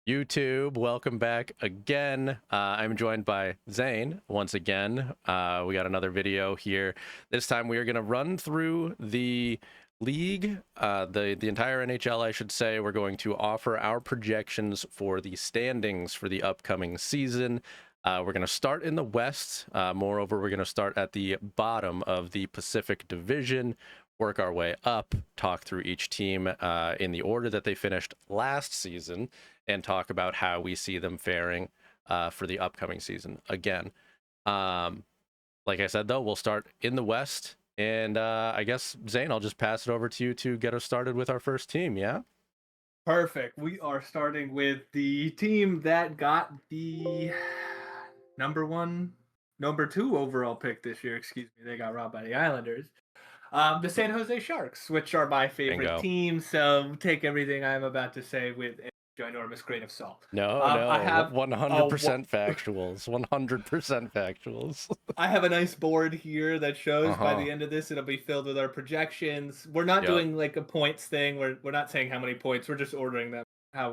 YouTube, welcome back again. I'm joined by Zane once again. We got another video here. This time we are going to run through the league, the entire NHL, I should say. We're going to offer our projections for the standings for the upcoming season. We're going to start in the West. Moreover, we're going to start at the bottom of the Pacific Division, work our way up, talk through each team in the order that they finished last season, and talk about how we see them faring for the upcoming season. Again, like I said, though, we'll start in the West. And I guess, Zane, I'll just pass it over to you to get us started with our first team, yeah? Perfect. We are starting with the team that got the number two overall pick this year. Excuse me. They got robbed by the Islanders. The San Jose Sharks, which are my favorite Bingo. team. So take everything I'm about to say with a ginormous grain of salt. No, I no, have 100% factuals. 100% factuals. I have a nice board here that shows by Uh-huh. the end of this it'll be filled with our projections. We're not Yep. doing like a points thing. We're not saying how many points. We're just ordering them how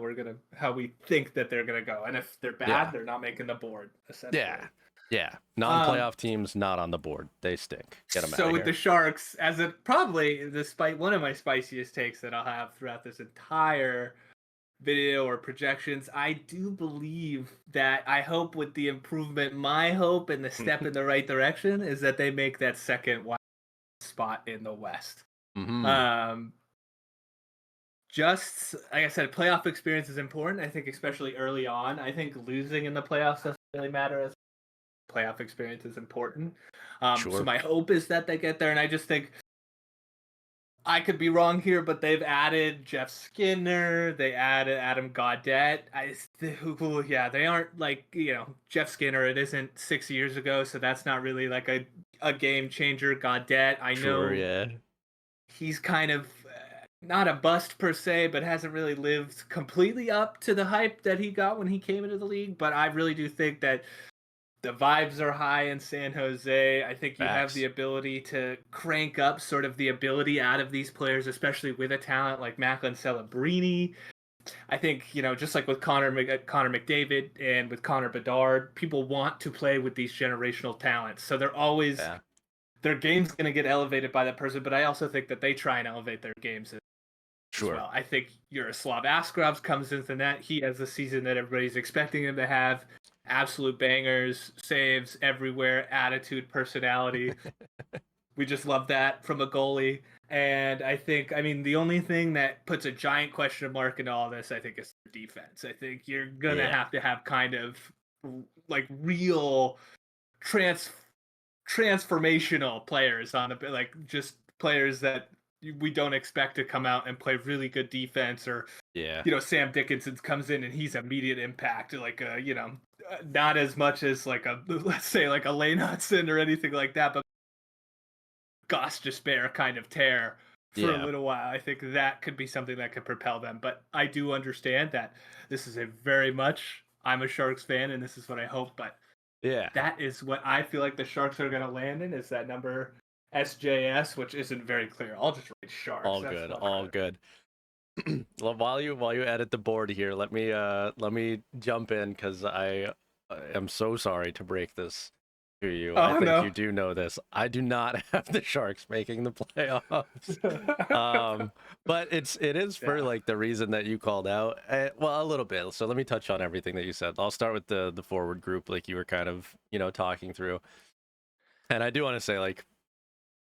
we think that they're gonna go. And if they're Yeah. bad, they're not making the board, Yeah. essentially. Yeah. Um Non-playoff teams not on the board. They stink. Get them out so of with the here. Sharks, as a probably despite one of my spiciest takes that I'll have throughout this entire video or projections, I do believe that I hope with the improvement, my hope and the step in the right direction is that they make that second spot in the West. Mm-hmm. Um, just like I said, playoff experience is important. I think especially early on. I think losing in the playoffs doesn't really matter as playoff experience is important. So Sure. my hope is that they get there, and I just think I could be wrong here, but they've added Jeff Skinner. They added Adam Gaudette. Yeah, they aren't like Jeff Skinner. It isn't 6 years ago, so that's not really like a game changer. Gaudette, I Sure, know yeah. he's kind of not a bust per se, but hasn't really lived completely up to the hype that he got when he came into the league. But I really do think that the vibes are high in San Jose. I think you have the Facts. ability to crank up sort of the ability out of these players, especially with a talent like Macklin Celebrini. I think, just like with Connor McDavid and with Connor Bedard, people want to play with these generational talents. So they're always Yeah. their game's going to get elevated by that person, but I also think that they try and elevate their games as Sure. well. I think Yaroslav Askrovs comes into that. He has the season that everybody's expecting him to have. Absolute bangers, saves everywhere, attitude, personality. We just love that from a goalie. And I think, the only thing that puts a giant question mark into all this, I think, is defense. I think you're going Yeah. to have kind of like real trans transformational players on the like just players that we don't expect to come out and play really good defense, or Yeah. Sam Dickinson comes in and he's immediate impact, like not as much as like a let's say like a Lane Hudson or anything like that, but Goss Despair kind of tear for a Yeah. little while. I think that could be something that could propel them. But I do understand that this is a very much I'm a Sharks fan and this is what I hope, but Yeah. that is what I feel like the Sharks are going to land in, is that number SJS, which isn't very clear. I'll just write Sharks. All That's good. fun. All good. Well, while you edit the board here, let me jump in because I am so sorry to break this to you. I Oh think no. you do know this. I do not have the Sharks making the playoffs. But it is for Yeah. like the reason that you called out. Well, a little bit. So let me touch on everything that you said. I'll start with the forward group, like you were kind of talking through. And I do want to say, like,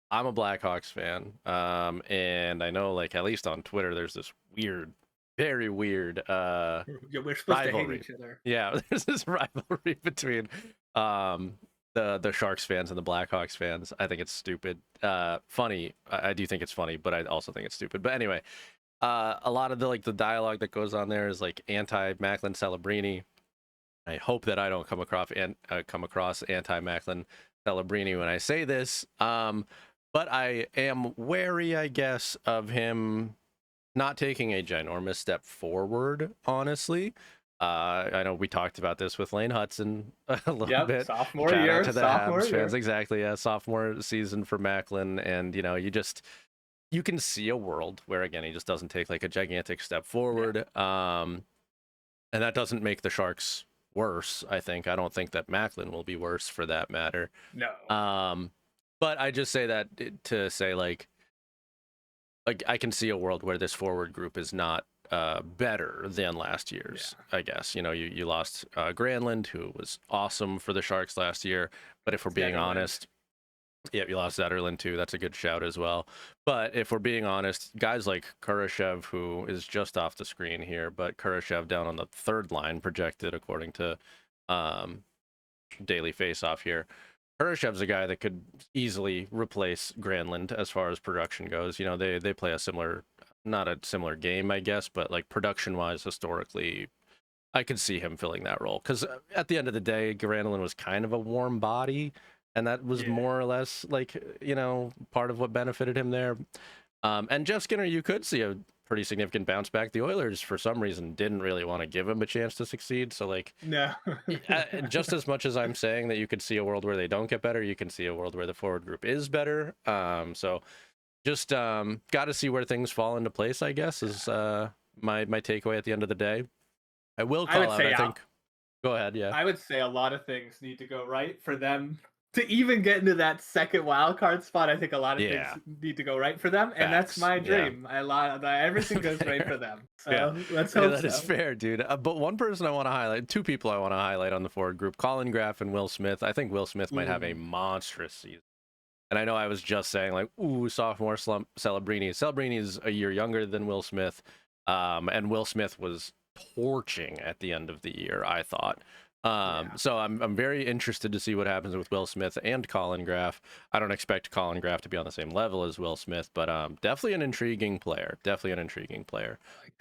I'm a Blackhawks fan, and I know, like, at least on Twitter, there's this weird, very weird We're supposed to hate rivalry. each other. Yeah, there's this rivalry between um, the Sharks fans and the Blackhawks fans. I think it's stupid. Funny. I do think it's funny, but I also think it's stupid. But anyway, a lot of the dialogue that goes on there is like anti Macklin Celebrini. I hope that I don't come across anti Macklin Celebrini when I say this. But I am wary, I guess, of him not taking a ginormous step forward, honestly. I know we talked about this with Lane Hudson a little Yep. bit. Sophomore Shout out year. to the Sophomore Habs fans. year. Exactly. Yeah, sophomore season for Macklin. And, you can see a world where, again, he just doesn't take like a gigantic step Yeah. forward. And that doesn't make the Sharks worse, I think. I don't think that Macklin will be worse for that matter. No. But I just say that to say like I can see a world where this forward group is not better than last year's. I guess you lost Granlund, who was awesome for the Sharks last year. But if we're being honest, yeah, you lost Zetterlund too. That's a good shout as well. But if we're being honest, guys like Kurashev, who is just off the screen here, but Kurashev down on the third line projected according to Daily Faceoff here. Kurashev's a guy that could easily replace Granlund as far as production goes. They play a similar, not a similar game, I guess, but like production-wise, historically, I could see him filling that role. Because at the end of the day, Granlund was kind of a warm body, and that was more or less like, part of what benefited him there. And Jeff Skinner, you could see a pretty significant bounce back. The Oilers, for some reason, didn't really want to give him a chance to succeed. So, like, no. just as much as I'm saying that you could see a world where they don't get better, you can see a world where the forward group is better. So just got to see where things fall into place, I guess, is my takeaway at the end of the day. I will call out, I think. Go ahead, yeah. I would say a lot of things need to go right for them to even get into that second wild card spot. I think a lot of things need to go right for them, and that's my dream. Everything goes right for them. So let's hope that is fair, dude. But one person I want to highlight, two people I want to highlight on the forward group, Colin Graff and Will Smith. I think Will Smith might have a monstrous season. And I know I was just saying, like, ooh, sophomore slump Celebrini. Celebrini's a year younger than Will Smith, and Will Smith was torching at the end of the year, I thought. So I'm very interested to see what happens with Will Smith and Colin Graff. I don't expect Colin Graff to be on the same level as Will Smith, but definitely an intriguing player.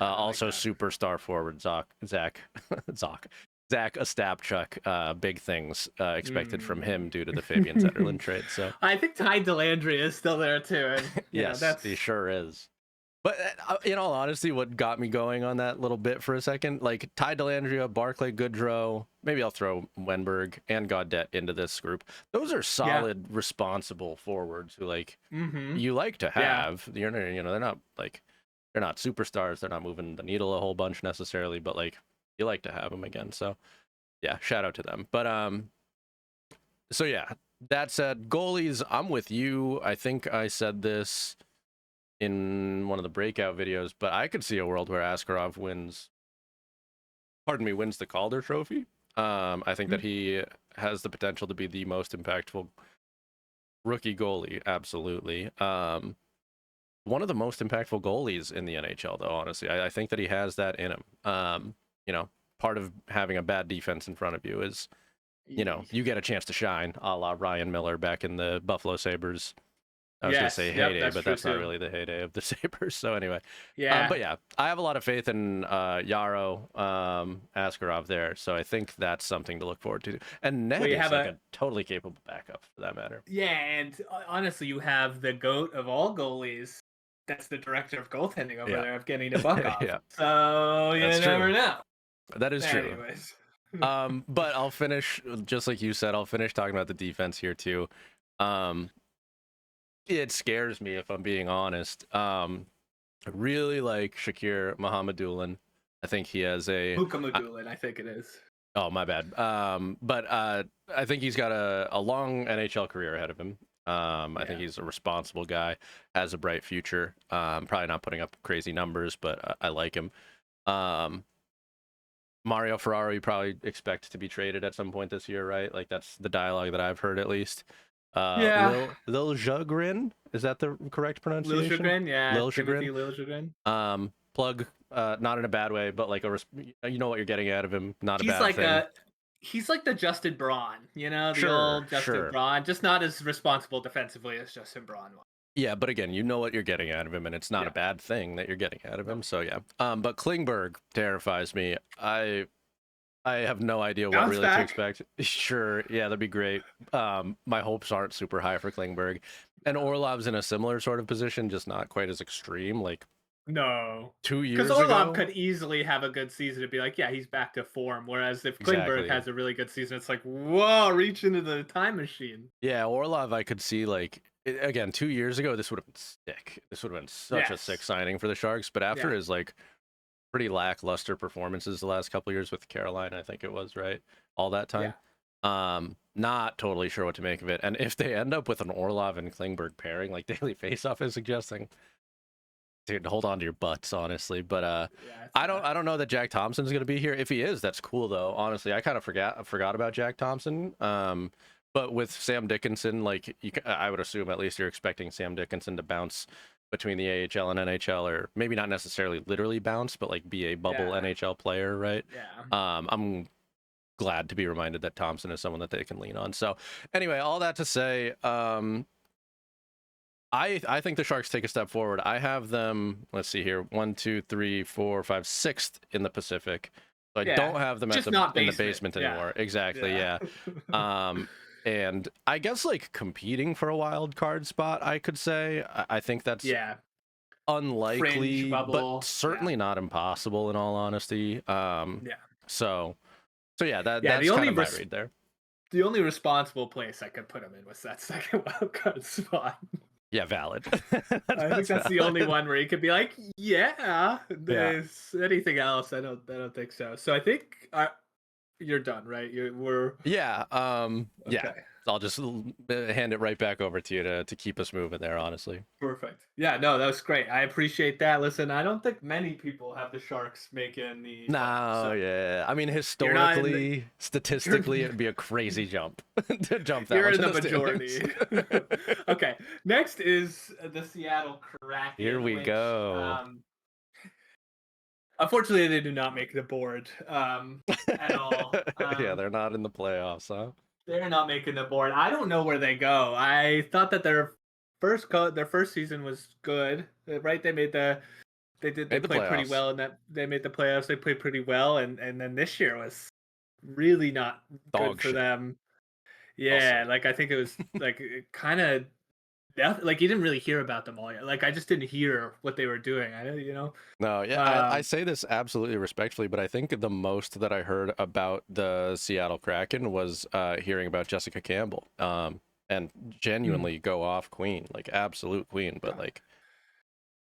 Also, superstar forward Zach Ostapchuk. Big things expected from him due to the Fabian Zetterlund trade. So I think Ty Dellandrea is still there too. And, yes, he sure is. But in all honesty, what got me going on that little bit for a second, like Ty Dellandrea, Barclay Goodrow, maybe I'll throw Wenberg and Gaudette into this group. Those are solid, responsible forwards who you like to have. They're not they're not superstars. They're not moving the needle a whole bunch necessarily, but you like to have them again. So yeah, shout out to them. But so yeah, that said, goalies, I'm with you. I think I said this in one of the breakout videos, but I could see a world where Askarov wins the Calder Trophy. I think that he has the potential to be the most impactful rookie goalie. Absolutely. One of the most impactful goalies in the NHL, though, honestly. I think that he has that in him. Part of having a bad defense in front of you is, you get a chance to shine, a la Ryan Miller back in the Buffalo Sabres. I was going to say heyday, but that's not really the heyday of the Sabres. So anyway, but yeah, I have a lot of faith in Yaro Askarov there. So I think that's something to look forward to. And Ned is a totally capable backup for that matter. Yeah, and honestly, you have the GOAT of all goalies. That's the director of goaltending over there of getting a buck off. So you never know. That is true. Anyways. But I'll finish, just like you said, I'll finish talking about the defense here too. It scares me, if I'm being honest. I really like Shakir Muhammadulin. I think he has Muhammadulin, I think it is. Oh, my bad. But I think he's got a long NHL career ahead of him. I think he's a responsible guy, has a bright future. Probably not putting up crazy numbers, but I like him. Mario Ferraro, you probably expect to be traded at some point this year, right? Like, that's the dialogue that I've heard, at least. Lil Jagrin, is that the correct pronunciation? Lil Jagrin, yeah. Lil Jagrin. Lil Jagrin. Plug, not in a bad way, but you know what you're getting out of him. Not a bad thing. He's like the Justin Braun, the old Justin Braun, just not as responsible defensively as Justin Braun was. Yeah, but again, you know what you're getting out of him, and it's not a bad thing that you're getting out of him. So yeah. But Klingberg terrifies me. I have no idea what really to expect. Sure, yeah, that'd be great. My hopes aren't super high for Klingberg. And Orlov's in a similar sort of position, just not quite as extreme. No. 2 years ago. Because Orlov could easily have a good season to be like, yeah, he's back to form. Whereas if Klingberg has a really good season, it's like, whoa, reach into the time machine. Yeah, Orlov, I could see, again, 2 years ago, this would have been sick. This would have been such a sick signing for the Sharks. But after his, pretty lackluster performances the last couple of years with Carolina, I think it was, right? All that Yeah. time. Not totally sure what to make of it. And if they end up with an Orlov and Klingberg pairing, like Daily Faceoff is suggesting, dude, hold on to your butts, honestly. But Yeah. I don't know that Jack Thompson's going to be here. If he is, that's cool though. Honestly, I kind of forgot about Jack Thompson. But with Sam Dickinson, like I would assume at least you're expecting Sam Dickinson to bounce between the AHL and NHL, or maybe not necessarily literally bounce, but like be a bubble Yeah. NHL player, right? Yeah. I'm glad to be reminded that Thompson is someone that they can lean on. So anyway, all that to say, I think the Sharks take a step forward. I have them, let's see here, 1, 2, 3, 4, 5, sixth in the Pacific. So I Yeah. don't have them Just not in the basement. basement Yeah. anymore. Exactly, yeah. Yeah. And I guess like competing for a wild card spot, I could say. I think that's Yeah. Fringe unlikely, but bubble. certainly not impossible in all honesty. Yeah. So yeah, Yeah. that's kind of my read there. The only responsible place I could put him in was that second wild card spot. Yeah, valid. I think that's the only one where you could be like, yeah. There's anything else. I don't think so. So I think you're done, right? We're yeah. Yeah. okay. I'll just hand it right back over to you to keep us moving there, honestly. Perfect. Yeah, no, that was great. I appreciate that. Listen, I don't think many people have the Sharks making the No, so yeah. I mean, historically, statistically, it'd be a crazy jump to jump that you're much in the in majority. Okay, next is the Seattle Kraken. Here we go. Unfortunately, they do not make the board at all. Yeah, they're not in the playoffs, huh? They're not making the board. I don't know where they go. I thought that their first season was good, right? They played pretty well in that. They made the playoffs. They played pretty well, and then this year was really not good for them. Yeah, like I think it was like kind of like you didn't really hear about them all yet. Like I just didn't hear what they were doing. No, yeah, I say this absolutely respectfully, but I think the most that I heard about the Seattle Kraken was hearing about Jessica Campbell, and genuinely go off queen, like absolute queen. But like,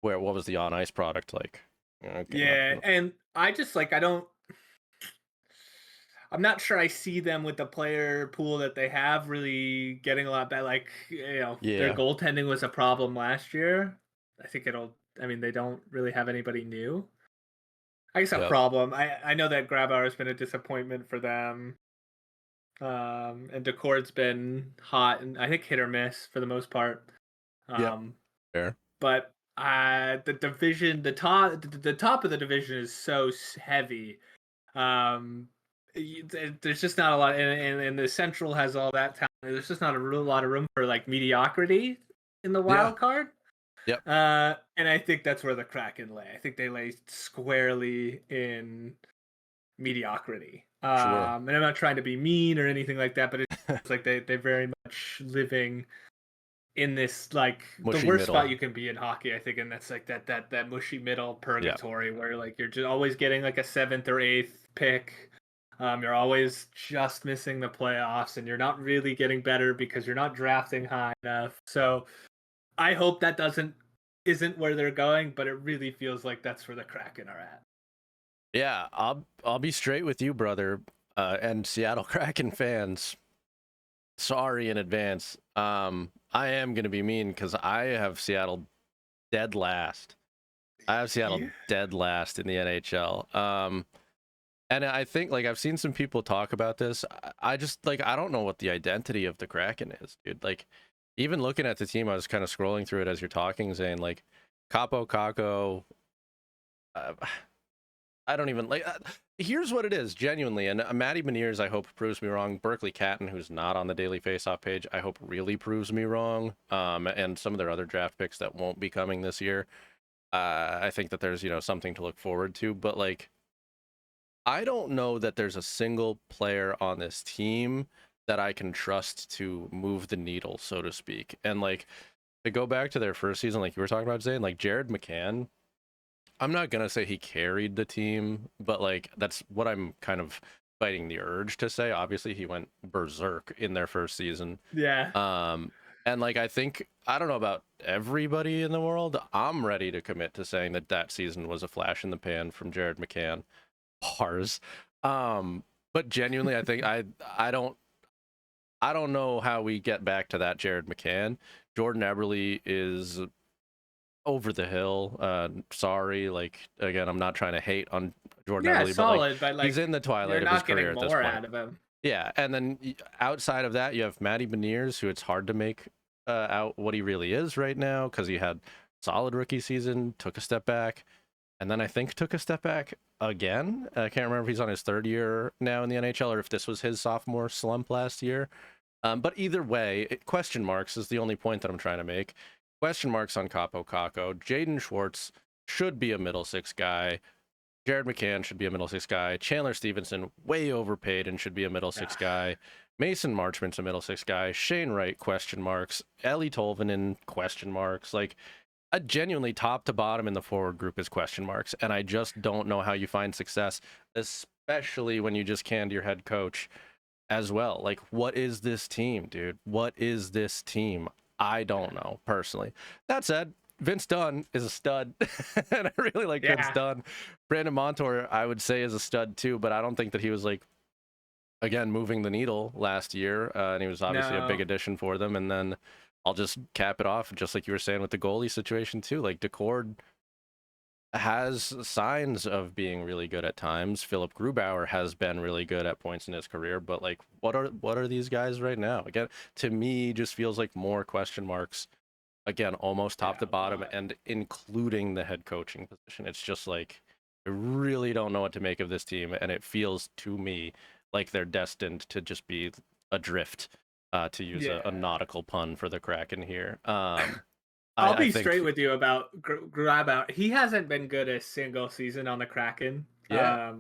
what was the on ice product like? Okay, yeah, and I just like I'm not sure I see them with the player pool that they have really getting a lot better. Like, their goaltending was a problem last year. I mean, they don't really have anybody new. I guess a problem. I know that Grabauer has been a disappointment for them. And Decord's been hot and I think hit or miss for the most part. Fair. But the division, the top of the division is so heavy. There's just not a lot, and the Central has all that talent. There's just not a real lot of room for like mediocrity in the wild card. Yep. And I think that's where the Kraken lay. I think they lay squarely in mediocrity. Sure. And I'm not trying to be mean or anything like that, but it's like they're very much living in this like mushy the worst middle spot you can be in hockey, I think, and that's like that mushy middle purgatory where like you're just always getting like a 7th or 8th pick. You're always just missing the playoffs, and you're not really getting better because you're not drafting high enough. So I hope that isn't where they're going, but it really feels like that's where the Kraken are at. Yeah, I'll be straight with you, brother, and Seattle Kraken fans. Sorry in advance. I am gonna be mean because I have Seattle dead last. I have Seattle dead last in the NHL. And I think like I've seen some people talk about this. I just like I don't know what the identity of the Kraken is, dude. Like even looking at the team, I was kind of scrolling through it as you're talking, Zane. Like Capo Kako. I don't even like. Here's what it is, genuinely, and Matty Beniers, I hope proves me wrong. Berkeley Catton, who's not on the Daily Faceoff page, I hope really proves me wrong. And some of their other draft picks that won't be coming this year. I think that there's something to look forward to, but like. I don't know that there's a single player on this team that I can trust to move the needle, so to speak. And like to go back to their first season, like you were talking about, Zane, like Jared McCann, I'm not gonna say he carried the team, but like that's what I'm kind of fighting the urge to say. Obviously, he went berserk in their first season. Yeah. And like I think I don't know about everybody in the world. I'm ready to commit to saying that that season was a flash in the pan from Jared McCann. Bars. But genuinely, I think I don't know how we get back to that Jared McCann. Jordan Eberle is over the hill. Sorry, like again, I'm not trying to hate on Jordan Yeah, Eberle, but like solid, but he's like in the you're twilight of his not career getting at this more point. out of him. Yeah, and then outside of that, you have Matty Beniers, who it's hard to make out what he really is right now because he had solid rookie season, took a step back, and then I think took a step back again. I can't remember if he's on his third year now in the NHL or if this was his sophomore slump last year. But either way, question marks is the only point that I'm trying to make. Question marks on Capo Caco. Jaden Schwartz should be a middle six guy. Jared McCann should be a middle six guy. Chandler Stevenson, way overpaid and should be a middle six guy. Mason Marchment's a middle six guy. Shane Wright, question marks. Ellie Tolvanen, question marks. Like, a genuinely top to bottom in the forward group is question marks. And I just don't know how you find success, especially when you just canned your head coach as well. Like, what is this team, dude? What is this team? I don't know, personally. That said, Vince Dunn is a stud, and I really like Vince Dunn. Brandon Montour, I would say, is a stud too, but I don't think that he was, like, again, moving the needle last year, and he was obviously a big addition for them. And then I'll just cap it off, just like you were saying with the goalie situation too. Like, Decord has signs of being really good at times. Philip Grubauer has been really good at points in his career, but like, what are these guys right now? Again, to me, just feels like more question marks. Again, almost top to bottom, and including the head coaching position. It's just like, I really don't know what to make of this team, and it feels to me like they're destined to just be adrift, to use a nautical pun for the Kraken here. I'll be I think, straight with you about Grubauer. He hasn't been good a single season on the Kraken. yeah,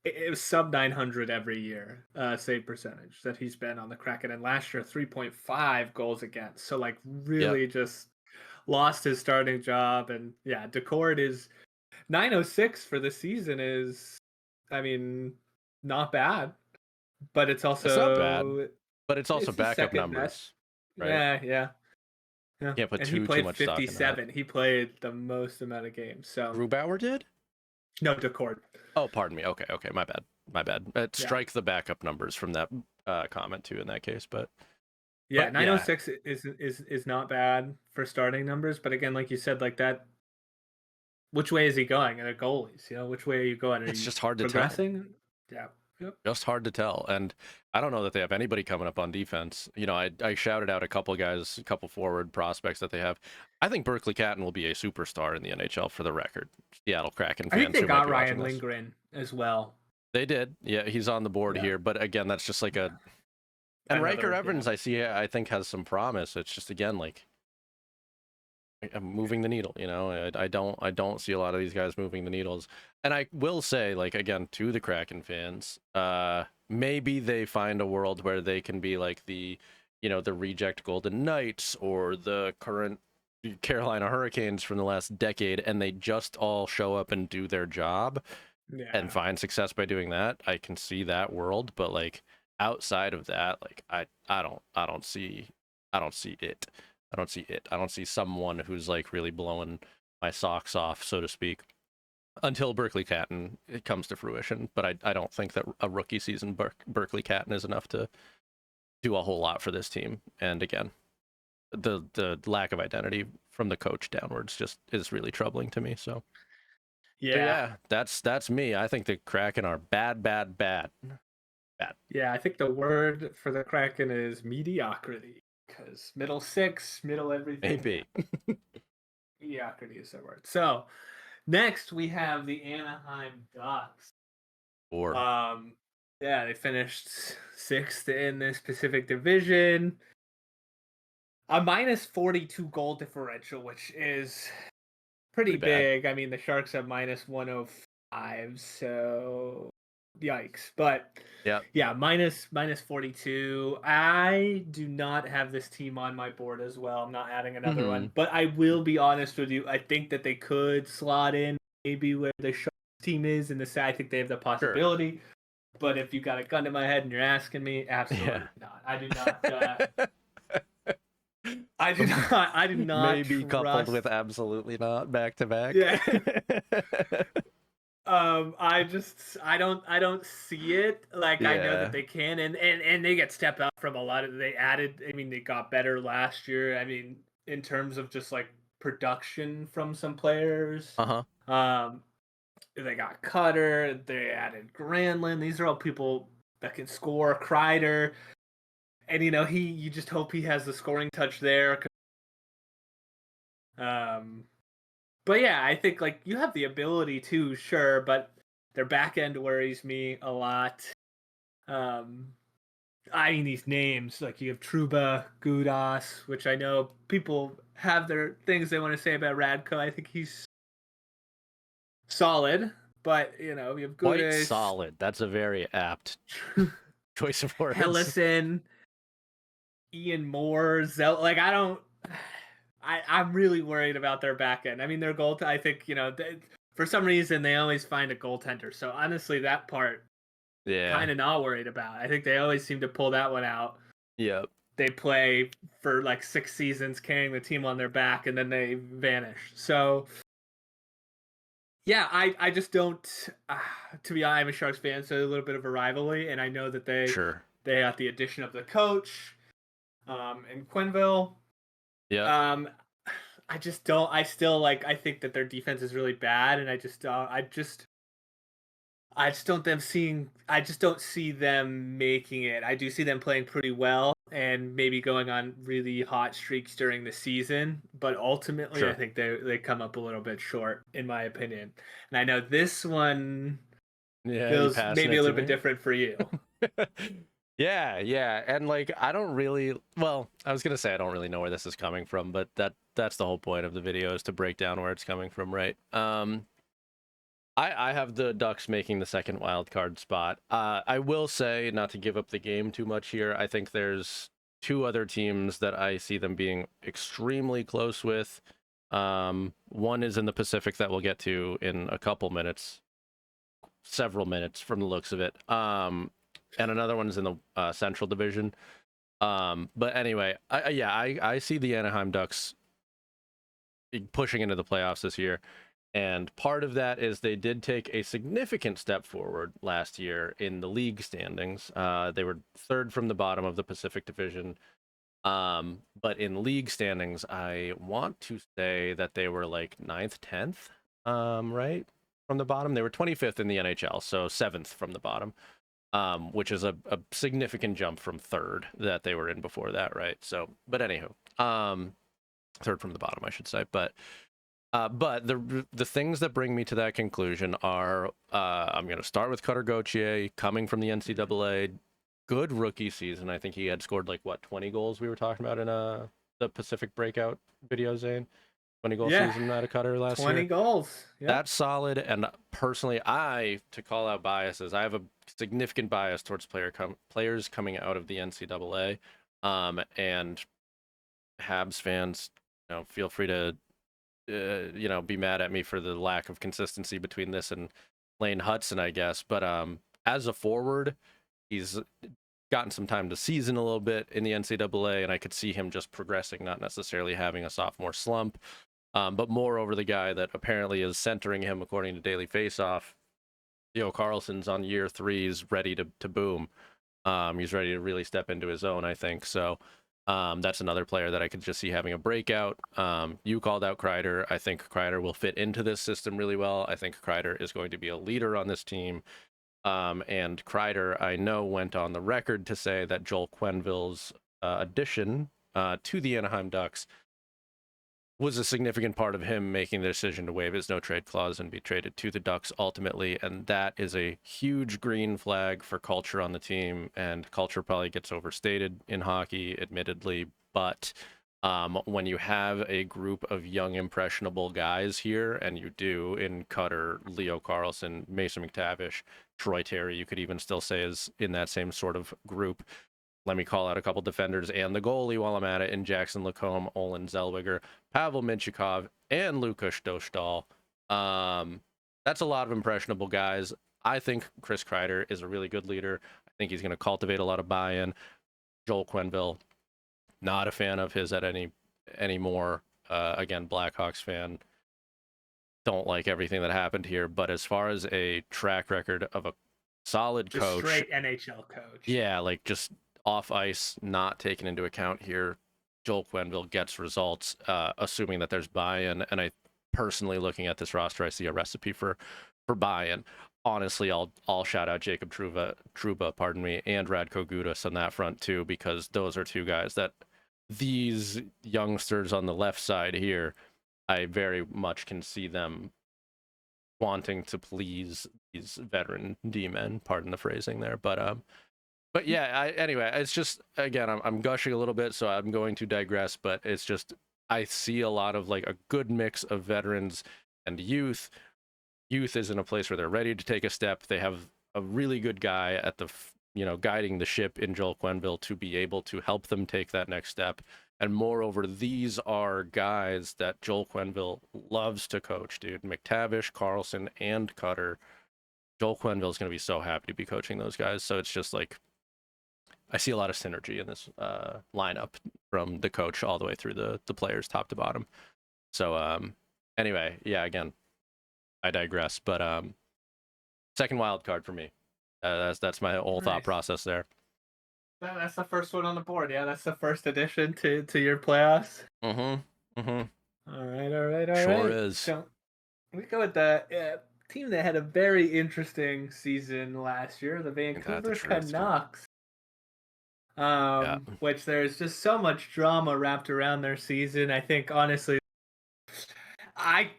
It was sub 900 every year save percentage that he's been on the Kraken, and last year 3.5 goals against. So like yeah, really just lost his starting job. And yeah, Decord is 906 for the season is, I mean, not bad, but it's it's not bad, also but it's also it's his backup second best. numbers, right? Yeah. Can't put And he too played much stock into that. 57. He played the most amount of games. So Grubauer did? no, Decord. Oh, pardon me. Okay, my bad. Strike the backup numbers from that comment too in that case, but Yeah, yeah, 906 is not bad for starting numbers, but again, like you said, like that, which way is he going? And the goalies, which way are you going? Are it's you just hard to tell. progressing? Yeah. Yep. Just hard to tell, and I don't know that they have anybody coming up on defense. I shouted out a couple guys, a couple forward prospects that they have. I think Berkeley Catton will be a superstar in the NHL, for the record. Seattle Kraken I think fans they who might got be watching Ryan this. Lindgren as well. They did. Yeah, he's on the board Yeah. here, but again, that's just like a. And Riker Evans, yeah. I think has some promise. It's just, again, like, moving the needle. I don't see a lot of these guys moving the needles. And I will say, like, again, to the Kraken fans, maybe they find a world where they can be like the reject Golden Knights or the current Carolina Hurricanes from the last decade, and they just all show up and do their job and find success by doing that. I can see that world, but like, outside of that, like, I don't see it. I don't see it. I don't see someone who's like really blowing my socks off, so to speak, until Berkeley Catton it comes to fruition. But I don't think that a rookie season Berkeley Catton is enough to do a whole lot for this team. And again, the lack of identity from the coach downwards just is really troubling to me. So yeah, that's me. I think the Kraken are bad. Yeah, I think the word for the Kraken is mediocrity, because middle six, middle everything. Maybe. Mediocrity is the word. So next we have the Anaheim Ducks. Yeah, they finished 6th in this Pacific Division. A minus 42 goal differential, which is pretty big. I mean, the Sharks have minus 105, so yikes. But yeah, minus 42. I do not have this team on my board as well. I'm not adding another one. But I will be honest with you. I think that they could slot in maybe where the Sharks team is in the side. I think they have the possibility. Sure. But if you got a gun to my head and you're asking me, absolutely not. I do not. I do not. I do not Maybe coupled trust. with absolutely not back to back. Yeah. I don't see it. Like, I know that Yeah. they can, and they get stepped up from a lot of. They added. I mean, they got better last year. I mean, in terms of just like production from some players. Uh-huh. Um, they got Cutter. They added Granlund. These are all people that can score. Kreider, and you just hope he has the scoring touch there. Um, But yeah, I think like you have the ability to, sure, but their back end worries me a lot. Um, I mean these names like you have Truba, Gudas, which I know people have their things they want to say about Radko. I think he's solid, but you have Quite Gudas, solid. That's a very apt choice of words. Hellison, Ian Moore, like I don't. I'm really worried about their back end. I mean, their goal. I think for some reason they always find a goaltender. So honestly, that part Yeah. kind of not worried about. I think they always seem to pull that one out. Yep. They play for like 6 seasons carrying the team on their back, and then they vanish. So yeah, I just don't. To be honest, I'm a Sharks fan, so a little bit of a rivalry, and I know that Sure. they got the addition of the coach, in Quenneville. Yep. Um, I just don't. I still like. I think that their defense is really bad, and I just don't them seeing. I just don't see them making it. I do see them playing pretty well and maybe going on really hot streaks during the season, but ultimately, I Sure. think they come up a little bit short, in my opinion. And I know this one Yeah, you feels passing maybe it a to little bit me? different for you. Yeah, yeah. And like I don't really well, I was gonna say I don't really know where this is coming from, but that's the whole point of the video is to break down where it's coming from, right? I have the Ducks making the second wild card spot. I will say, not to give up the game too much here, I think there's two other teams that I see them being extremely close with. One is in the Pacific that we'll get to in a couple minutes, several minutes from the looks of it. And another one is in the Central Division. But anyway, I see the Anaheim Ducks pushing into the playoffs this year. And part of that is they did take a significant step forward last year in the league standings. They were third from the bottom of the Pacific Division. But in league standings, I want to say that they were like ninth, 10th, right? From the bottom. They were 25th in the NHL, so seventh from the bottom, which is a significant jump from third that they were in before that, right? So, but anywho, third from the bottom, I should say. But the things that bring me to that conclusion are I'm going to start with Cutter Gauthier coming from the NCAA, good rookie season. I think he had scored like what 20 goals we were talking about in the Pacific Breakout video, Zane. 20-goal Yeah, season out of Cutter last 20 year. goals. Yep. That's solid. And personally, to call out biases, I have a significant bias towards players coming out of the NCAA. And Habs fans, feel free to be mad at me for the lack of consistency between this and Lane Hudson, I guess. But as a forward, he's gotten some time to season a little bit in the NCAA, and I could see him just progressing, not necessarily having a sophomore slump. But moreover, the guy that apparently is centering him, according to Daily Faceoff, Theo Carlson's on year 3, is ready to boom. He's ready to really step into his own, I think. So that's another player that I could just see having a breakout. You called out Kreider. I think Kreider will fit into this system really well. I think Kreider is going to be a leader on this team. And Kreider, I know, went on the record to say that Joel Quenneville's addition to the Anaheim Ducks was a significant part of him making the decision to waive his no-trade clause and be traded to the Ducks ultimately. And that is a huge green flag for culture on the team. And culture probably gets overstated in hockey, admittedly. But when you have a group of young, impressionable guys here, and you do in Cutter, Leo Carlson, Mason McTavish, Troy Terry, you could even still say is in that same sort of group. Let me call out a couple defenders and the goalie while I'm at it in Jackson Lacombe, Olin Zellweger, Pavel Minchikov, and Lukas Dostal. That's a lot of impressionable guys. I think Chris Kreider is a really good leader. I think he's going to cultivate a lot of buy-in. Joel Quenneville, not a fan of his at any anymore. Again, Blackhawks fan, don't like everything that happened here, but as far as a track record of a solid Just coach, straight NHL coach. yeah, like just off ice, not taken into account here, Joel Quenneville gets results, assuming that there's buy-in. And I personally, looking at this roster, I see a recipe for buy-in. Honestly, I'll shout out Jacob Truba, pardon me, and Radko Gudas on that front too, because those are two guys that these youngsters on the left side here, I very much can see them wanting to please these veteran D-men, pardon the phrasing there. But yeah, anyway, it's just, again, I'm gushing a little bit, so I'm going to digress, but it's just, I see a lot of like a good mix of veterans and youth. Youth is in a place where they're ready to take a step. They have a really good guy at the, guiding the ship in Joel Quenneville to be able to help them take that next step. And moreover, these are guys that Joel Quenneville loves to coach, dude. McTavish, Carlson, and Cutter. Joel Quenneville is going to be so happy to be coaching those guys. So it's just like, I see a lot of synergy in this lineup from the coach all the way through the players, top to bottom. So anyway, yeah, again, I digress. But second wild card for me. That's my whole thought process there. That's the first one on the board. Yeah, that's the first addition to your playoffs. Mm-hmm. Mm-hmm. All right. Sure is. So we go with the team that had a very interesting season last year, the Vancouver Canucks. Which there's just so much drama wrapped around their season. I think honestly, I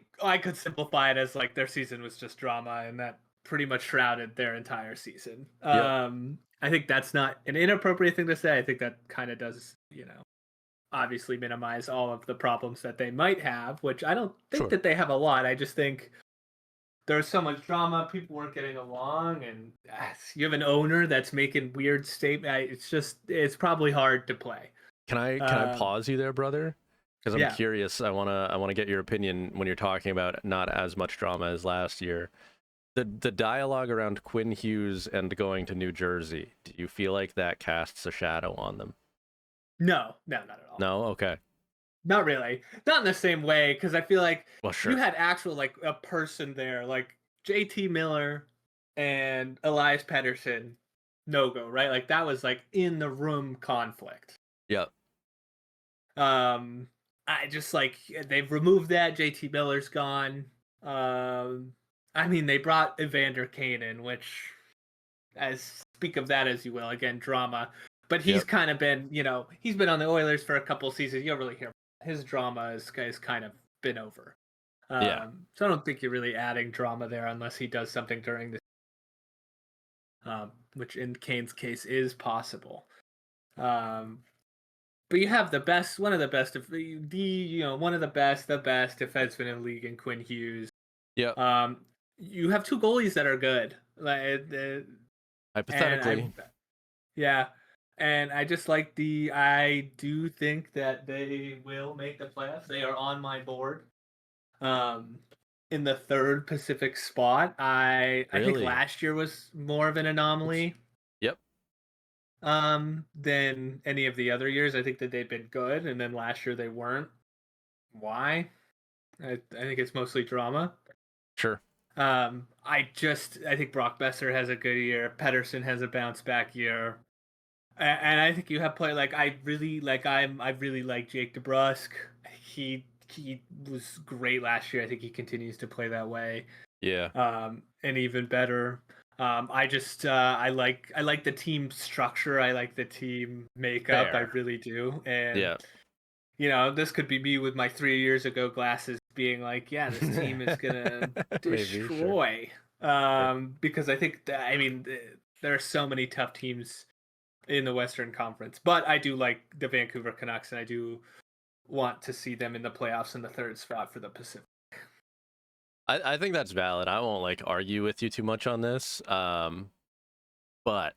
could simplify it as like their season was just drama, and that pretty much shrouded their entire season. I think that's not an inappropriate thing to say. I think that kind of does, obviously minimize all of the problems that they might have, which I don't think that they have a lot. I just think there's so much drama. People weren't getting along, and you have an owner that's making weird statements. It's probably hard to play. Can I pause you there, brother? Because I'm curious. I wanna get your opinion when you're talking about not as much drama as last year. The dialogue around Quinn Hughes and going to New Jersey. Do you feel like that casts a shadow on them? No, not at all. No, okay. Not really. Not in the same way, because I feel like you had actual like a person there, like JT Miller and Elias Pettersson, no go, right? Like that was like in the room conflict. Yep. I just like they've removed that. JT Miller's gone. I mean they brought Evander Kane in, which, as speak of that as you will, again drama. But he's kind of been, he's been on the Oilers for a couple seasons. You don't really hear his drama is kind of been over. So I don't think you're really adding drama there unless he does something during this, which in Kane's case is possible. But you have the best, one of the best of one of the best defenseman in the league in Quinn Hughes. Yeah. You have two goalies that are good. Hypothetically. And I just like I do think that they will make the playoffs. They are on my board. In the third Pacific spot. I think last year was more of an anomaly. Yep. Than any of the other years. I think that they've been good, and then last year they weren't. Why? I think it's mostly drama. Sure. I think Brock Besser has a good year. Pettersson has a bounce back year. And I think you have played I really like Jake DeBrusk. He was great last year. I think he continues to play that way. Yeah. And even better. I like the team structure. I like the team makeup. I really do. And this could be me with my 3 years ago glasses being like, yeah, this team is gonna destroy. Because I think there are so many tough teams in the Western Conference, but I do like the Vancouver Canucks, and I do want to see them in the playoffs in the third spot for the Pacific. I think that's valid. I won't argue with you too much on this, but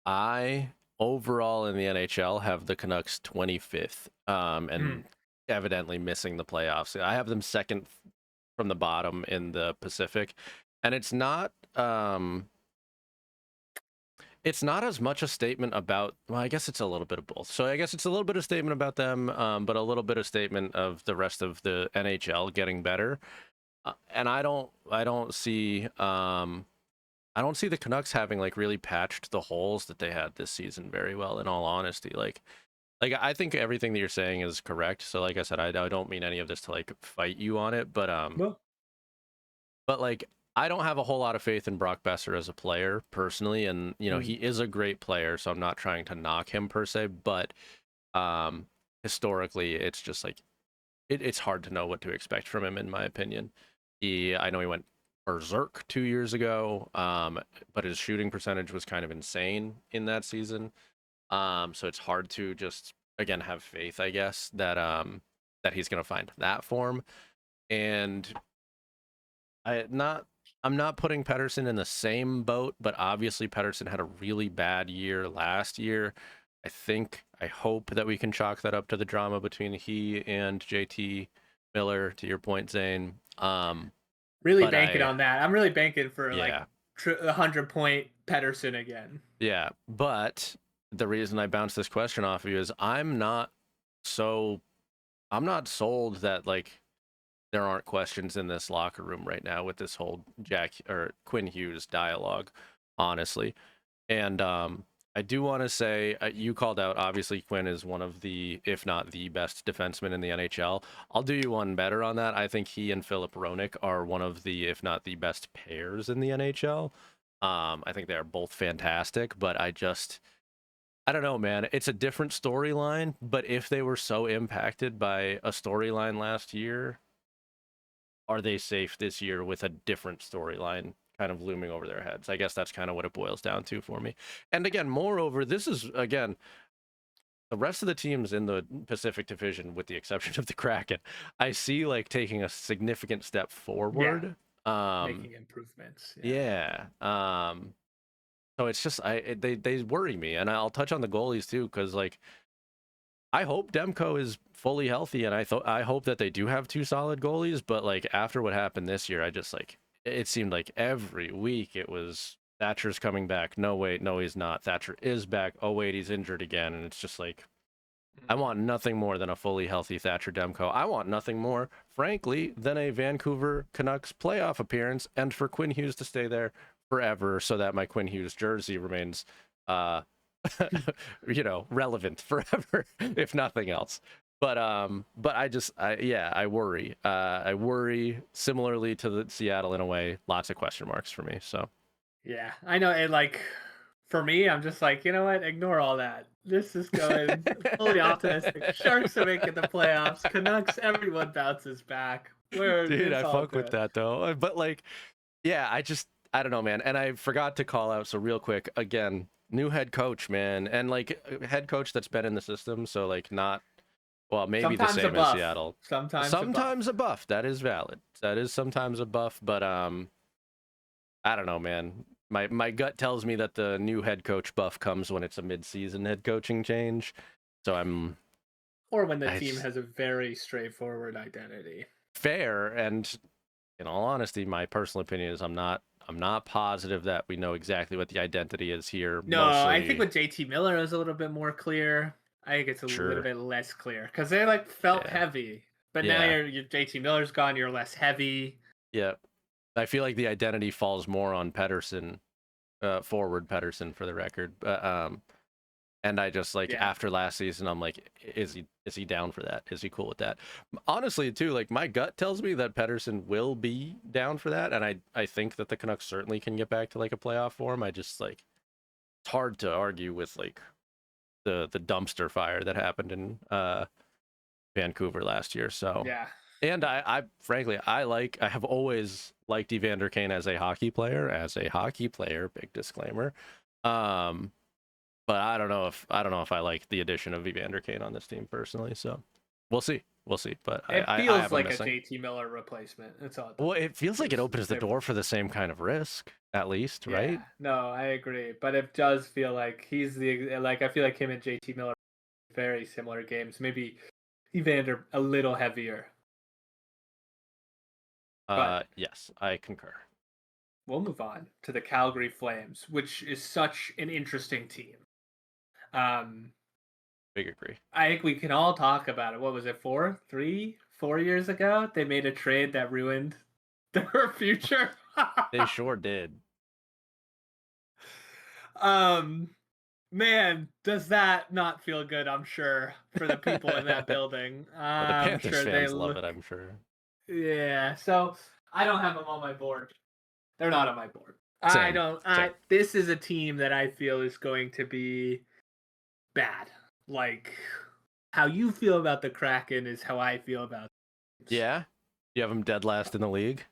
I overall in the NHL have the Canucks 25th, and evidently missing the playoffs. I have them second from the bottom in the Pacific, and it's not it's not as much a statement about, well, I guess it's a little bit of both. So I guess it's a little bit of statement about them, but a little bit of statement of the rest of the NHL getting better. And I don't see the Canucks having like really patched the holes that they had this season very well, in all honesty. Like I think everything that you're saying is correct. So like I said, I don't mean any of this to like fight you on it, Well, but like I don't have a whole lot of faith in Brock Besser as a player personally, and you know mm, he is a great player, so I'm not trying to knock him per se, but um historically it's just like it's hard to know what to expect from him in my opinion. I know he went berserk 2 years ago, but his shooting percentage was kind of insane in that season. So it's hard to just again have faith, I guess, that he's gonna find that form. And I not I'm not putting Pedersen in the same boat, but obviously Pedersen had a really bad year last year. I hope that we can chalk that up to the drama between he and JT Miller, to your point, Zane. really But banking on that. I'm really banking for like yeah, 100-point Pedersen again. yeah. But the reason I bounced this question off of you is so I'm not sold that like there aren't questions in this locker room right now with this whole Jack or Quinn Hughes dialogue, honestly. And I do want to say you called out obviously Quinn is one of the, if not the best defenseman in the NHL. I'll do you one better on that. I think he and Philip Roenick are one of the, if not the best pairs in the NHL. I think they are both fantastic, but I don't know, man. It's a different storyline, but if they were so impacted by a storyline last year, are they safe this year with a different storyline kind of looming over their heads? I guess that's kind of what it boils down to for me. And again, moreover, this is again the rest of the teams in the Pacific Division, with the exception of the Kraken, I see like taking a significant step Yeah, forward. making improvements. Yeah. Yeah. So it's just they worry me, and I'll touch on the goalies too, because like I hope Demko is fully healthy, and I hope that they do have two solid goalies. But like after what happened this year, I just like it seemed like every week it was Thatcher's coming back. No, wait, no, he's not. Thatcher is back. Oh wait, he's injured again, and it's just like I Mm. want nothing more than a fully healthy Thatcher Demko. I want nothing more, frankly, than a Vancouver Canucks playoff appearance, and for Quinn Hughes to stay there forever, so that my Quinn Hughes jersey remains uh relevant forever, if nothing else. But I worry. I worry similarly to the Seattle in a way. Lots of question marks for me. So Yeah, I know. And like for me, I'm just like, you know what? Ignore all that. This is going fully optimistic. Sharks are making the playoffs. Canucks, everyone bounces back. dude, It's I all fuck with good. that though. But like, yeah, I don't know, man. And I forgot to call out, so real quick again, new head coach, man, and like head coach that's been in the system, so like not well, maybe the Sometimes a same as buff. Seattle. Sometimes a buff. Sometimes a buff. That is valid. That is sometimes a buff, but I don't know, man. My gut tells me that the new head coach buff comes when it's a mid-season head coaching change. So Or when the team it's has a very straightforward identity. fair, and in all honesty, my personal opinion is I'm not positive that we know exactly what the identity is here. No, I think Mostly, with JT Miller is a little bit more clear. I think it's a little sure. bit less clear because they like felt Yeah. heavy, but now Yeah. your JT Miller's gone. You're less heavy. Yeah. I feel like the identity falls more on Pedersen, forward Pedersen for the record. But and I just like Yeah. after last season, I'm like, is he down for that? Is he cool with that? Honestly, too, like my gut tells me that Pedersen will be down for that, and I think that the Canucks certainly can get back to like a playoff form. I just like it's hard to argue with like the dumpster fire that happened in Vancouver last year. So, Yeah. and I frankly I have always liked Evander Kane as a hockey player. Big disclaimer. Um, but I don't know if I like the addition of Evander Kane on this team personally. So we'll see. We'll see. But It I feels have him like a missing. JT Miller replacement. That's all it Well, does. it feels like it opens the They're- door for the same kind of risk, at least, yeah. right? No, I agree. But it does feel like he's the like I feel like him and JT Miller are very similar games. Maybe Evander a little heavier. But Yes, I concur. we'll move on to the Calgary Flames, which is such an interesting team. Um, Big agree. I think we can all talk about it. What was it, 4 years ago? They made a trade that ruined their future. They sure did. Man, does that not feel good? I'm sure for the people in that building. Well, the I'm Panthers sure they fans love it, look. I'm sure. Yeah. So I don't have them on my board. They're not on my board. I Same. don't. Same. This is a team that I feel is going to be bad. Like how you feel about the Kraken is how I feel about. Yeah? You have them dead last in the league?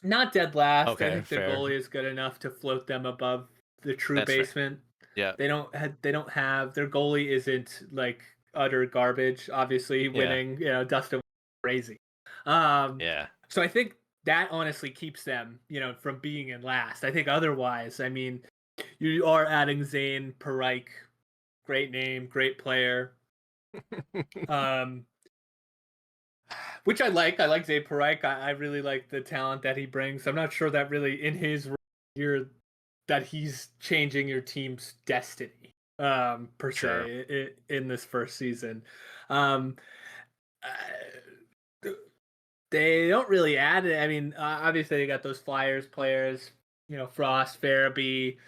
Not dead last. I Okay, think the fair. goalie is good enough to float them above the true That's fair. basement. Yeah. They don't have their goalie isn't like utter garbage. Obviously, winning, Dustin crazy. Yeah. So I think that honestly keeps them, from being in last. I think otherwise, I mean, you are adding Zane Parik, great name, great player. Which I like. I like Zane Parik. I really like the talent that he brings. I'm not sure that really in his year that he's changing your team's destiny per Sure. se in this first season. Uh, they don't really add it. I mean, obviously they got those Flyers players, Frost, Farabee.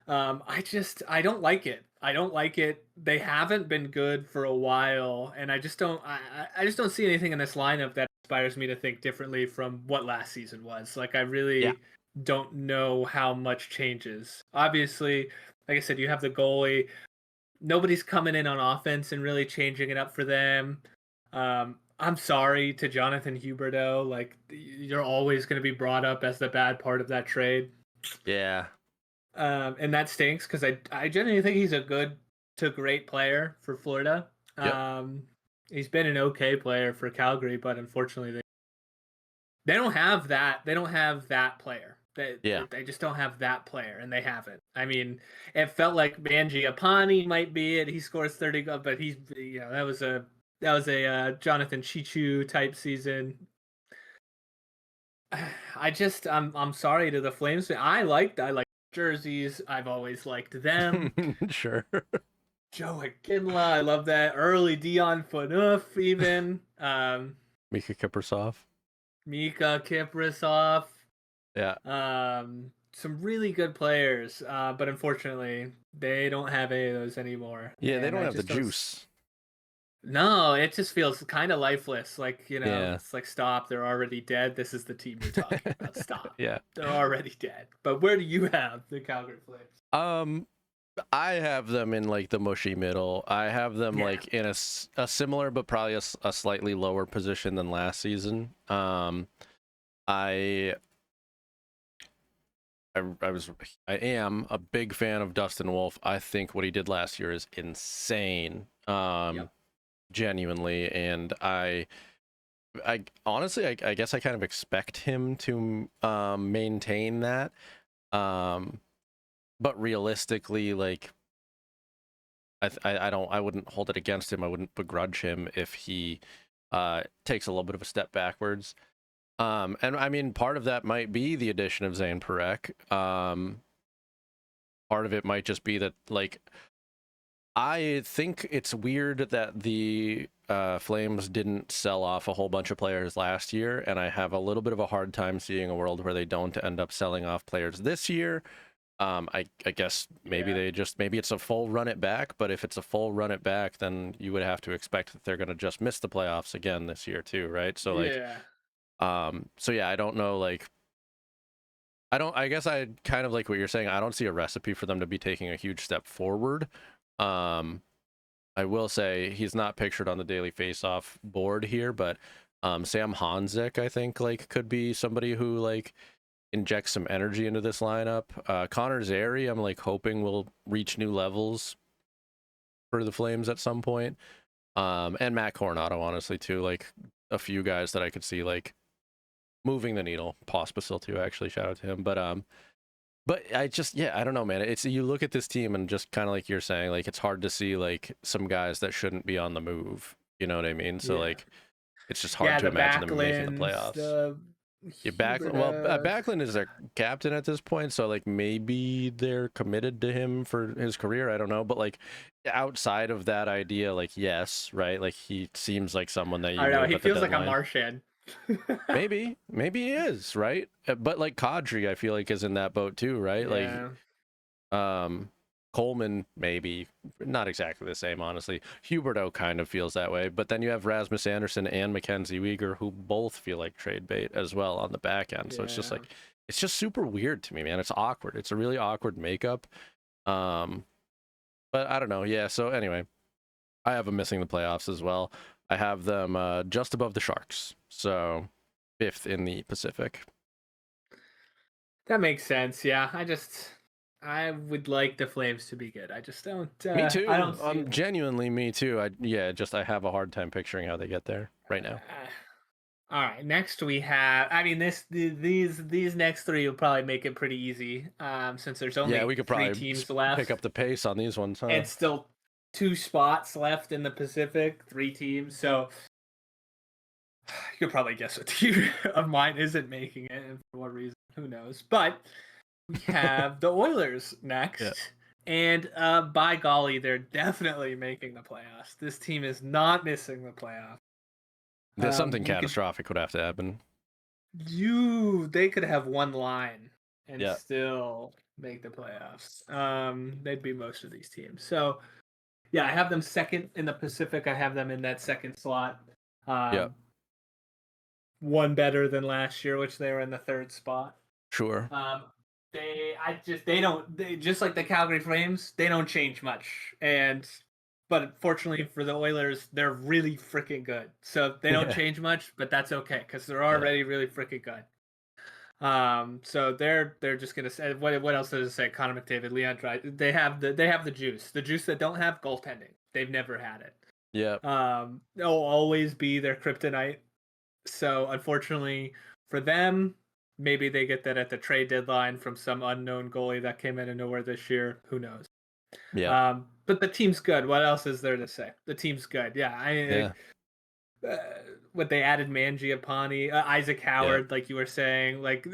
I don't like it. I don't like it. They haven't been good for a while, and I just don't. I just don't see anything in this lineup that inspires me to think differently from what last season was. Like I Yeah. really don't know how much changes. Obviously, like I said, you have the goalie. Nobody's coming in on offense and really changing it up for them. I'm sorry to Jonathan Huberdeau. Like you're always going to be brought up as the bad part of that trade. Yeah. And that stinks because I genuinely think he's a good to great player for Florida. Yep. He's been an okay player for Calgary, but unfortunately they don't have that. They don't have that player. Yeah. They just don't have that player, and they haven't. I mean, it felt like Mangiapane might be it. He scores 30 goals, but he's that was a Jonathan Chichu type season. I'm sorry to the Flames. I like jerseys. I've always liked them. Sure. Joe Akinla, I love that. Early Dion Phaneuf, even. Mika Kiprasov. Mika Kiprasov. Yeah. Some really good players, but unfortunately, they don't have any of those anymore. Yeah, they And don't I have the just don't. juice. No, it just feels kind of lifeless. Like, Yeah. it's like, stop. They're already dead. This is the team you're talking about. Stop. Yeah. They're already dead. But where do you have the Calgary Flames? I have them in like the mushy middle. I have them Yeah. like in a similar but probably a slightly lower position than last season. I am a big fan of Dustin Wolf. I think what he did last year is insane. Yep. Genuinely, and I honestly I guess I kind of expect him to maintain that. But realistically, like I wouldn't hold it against him. I wouldn't begrudge him if he takes a little bit of a step backwards. And I mean, part of that might be the addition of Zane Parekh. Part of it might just be that, like, I think it's weird that the Flames didn't sell off a whole bunch of players last year, and I have a little bit of a hard time seeing a world where they don't end up selling off players this year. I guess maybe maybe it's a full run it back, but if it's a full run it back, then you would have to expect that they're going to just miss the playoffs again this year too, right? So like, so yeah, I don't know, like, I guess I kind of like what you're saying. I don't see a recipe for them to be taking a huge step forward. I will say he's not pictured on the daily face-off board here, but Sam Honzik, I think, like, could be somebody who like injects some energy into this lineup. Connor Zary, I'm like hoping will reach new levels for the Flames at some point. And Matt Coronado, honestly, too, like a few guys that I could see like moving the needle. Pospisil too, actually, shout out to him. But I just, yeah, I don't know, man. It's, you look at this team and just kind of like you're saying, like, it's hard to see like some guys that shouldn't be on the move. You know what I mean? So like, it's just hard to imagine them making the playoffs. Yeah, Backlund is their captain at this point, so like maybe they're committed to him for his career. I don't know, but like outside of that idea, like yes, right? Like he seems like someone that I you don't know. move He at the feels like a deadline. Martian. Maybe he is, right? But like Kadri, I feel like is in that boat too, right? Like Yeah. Coleman, maybe not exactly the same, honestly. Huberto kind of feels that way, but then you have Rasmus Anderson and Mackenzie Weegar, who both feel like trade bait as well on the back end. So it's just Yeah. like it's just super weird to me, man. It's awkward. It's a really awkward makeup. Um, but I don't know. Yeah. So anyway, I have them missing the playoffs as well. I have them just above the Sharks, so fifth in the Pacific. That makes sense. Yeah. I would like the Flames to be good. I just don't. Me I too. don't see it. Genuinely, me too. I have a hard time picturing how they get there right now. All right. Next we have. I mean, these next three will probably make it pretty easy. Since there's Yeah, only we could three probably teams pick left up the pace on these ones, huh? and still 2 spots left in the Pacific. 3 teams. So you could probably guess what team of mine isn't making it and for what reason. Who knows? But we have the Oilers next. Yeah. And by golly, they're definitely making the playoffs. This team is not missing the playoffs. There's something You could catastrophic would have to happen. they could have one line and Yeah. still make the playoffs. They'd be most of these teams. So yeah, I have them second in the Pacific. I have them in that second slot. Yeah. One better than last year, which they were in the third spot. Sure. They just like the Calgary Flames, they don't change much. But fortunately for the Oilers, they're really freaking good. So they don't change much, but that's okay because they're already really freaking good. So they're just gonna say what else does it say? Connor McDavid, Leon Draisaitl. They have the juice that don't have goaltending. They've never had it. Yeah. They'll always be their kryptonite. So unfortunately for them, maybe they get that at the trade deadline from some unknown goalie that came out of nowhere this year. Who knows? Yeah. But the team's good. What else is there to say? The team's good. Yeah. What they added Mangiapane, Isaac Howard, like you were saying, like